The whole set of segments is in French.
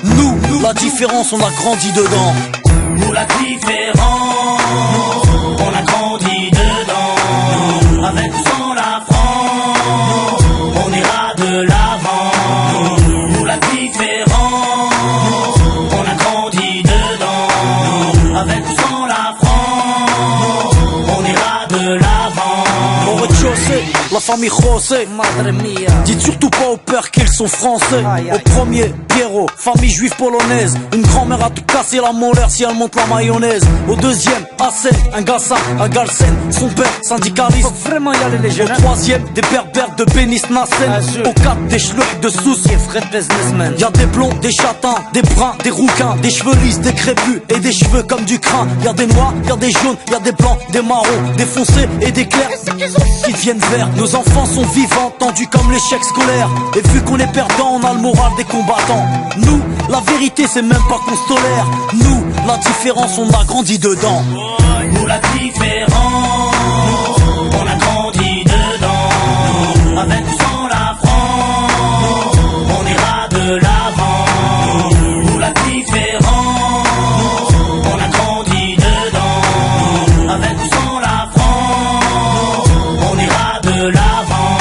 Nous, la différence, on a grandi dedans. Nous la différence, on a grandi dedans. Avec ou sans la France, on ira de l'avant. Nous la différence, on a grandi dedans. Avec ou sans la France, on ira de l'avant. Au rez-de-chaussée, la famille José, madre mia. Dites surtout pas au père qu'ils sont français. Au premier, Pierrot, famille juive polonaise. Une grand-mère a tout cassé la molaire si elle monte la mayonnaise. Au deuxième, Hassen, un Gassa, un Galsen. Son père, syndicaliste. Faut vraiment y aller les jeunes. Au troisième, des berbères de Bénis Nassen. Au quatre, des schlucks de Sousse. Y'a des blonds, des châtains, des bruns, des rouquins, des cheveux lisses, des crépus et des cheveux comme du crin. Y'a des noirs, y'a des jaunes, y'a des blancs, des marrons, des foncés et des clairs qui deviennent verts. Nos enfants sont vivants, tendus comme l'échec scolaire. Et vu qu'on est perdant, on a le moral des combattants. Nous, la vérité c'est même pas qu'on se tolère. Nous, la différence on a grandi dedans. Nous la différence, on a grandi dedans. Avec ou sans la France, on ira de l'avant. Nous la différence, on a grandi dedans. Avec ou sans la France, on ira de l'avant.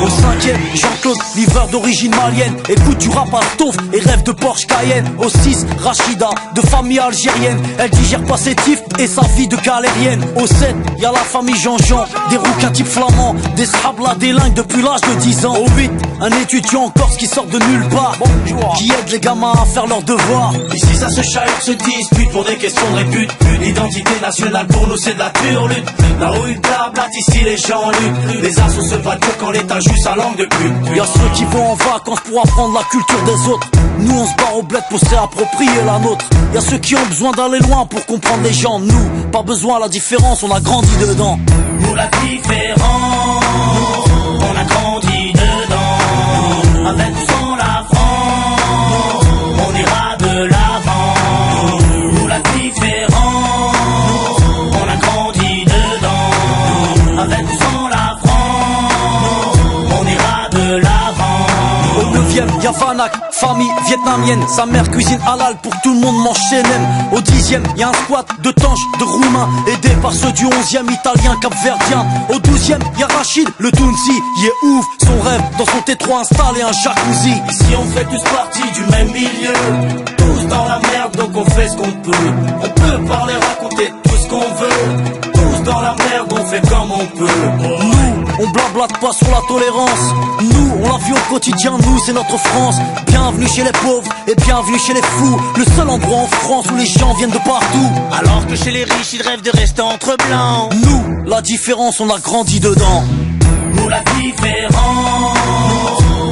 Au cinquième, Jean-Claude, livreur d'origine malienne. Écoute du rap à Stouff et rêve de Porsche Cayenne. Au 6, Rachida, de famille algérienne. Elle digère pas ses tifs et sa vie de galérienne. Au 7, y'a la famille Jean-Jean, des rouquins type flamands, des scrablas délingues depuis l'âge de 10 ans. Au 8, un étudiant en Corse qui sort de nulle part, qui aide les gamins à faire leurs devoirs. Ici ça se chahute, se dispute pour des questions de répute. L'identité nationale pour nous c'est de la turlute. Là où une blablate, ici les gens luttent. Les assos se battent quand l'état juste sa langue de pute. Y'a ceux qui vont en vacances pour apprendre la culture des autres. Nous on se barre au bled pour se réapproprier la nôtre. Y'a ceux qui ont besoin d'aller loin pour comprendre les gens. Nous, pas besoin, la différence, on a grandi dedans. Nous la différence, on a grandi dedans. Avec ou sans la France, on ira de l'avant. Nous la différence, on a grandi dedans. Avec ou sans la France, on ira de l'avant. Au 9e, y'a Vanak, famille vietnamienne. Sa mère cuisine halal pour que tout le monde mange chez Nem. Au 10e, y'a un squat de tanches, de roumains, aidé par ceux du 11e, italien, capverdien. Au 12e, y'a Rachid, le Tounsi, il est ouf. Son rêve, dans son T3 installé un jacuzzi. Ici on fait tous partie du même milieu. Tous dans la merde donc on fait ce qu'on peut. On peut parler, raconter tout ce qu'on veut. Tous dans la merde on fait comme on peut. Nous, on blablate pas sur la tolérance. Nous, on la vit au quotidien, nous c'est notre France. Bienvenue chez les pauvres et bienvenue chez les fous. Le seul endroit en France où les gens viennent de partout. Alors que chez les riches ils rêvent de rester entre blancs. Nous, la différence, on a grandi dedans. Nous la différence,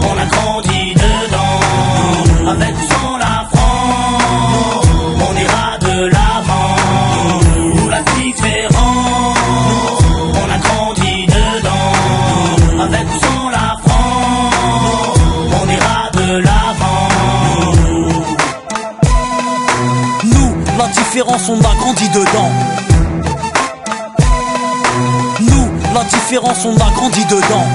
on a grandi dedans. Avec ou sans la France, on ira de l'avant. Nous la différence, on a grandi dedans. Avec ou sans la France, on ira de l'avant. Nous, la différence, on a grandi dedans. Nous, la différence, on a grandi dedans.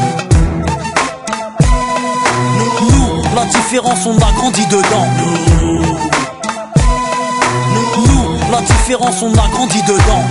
Nous, la différence, on a grandi dedans. Nous, la différence, on a grandi dedans.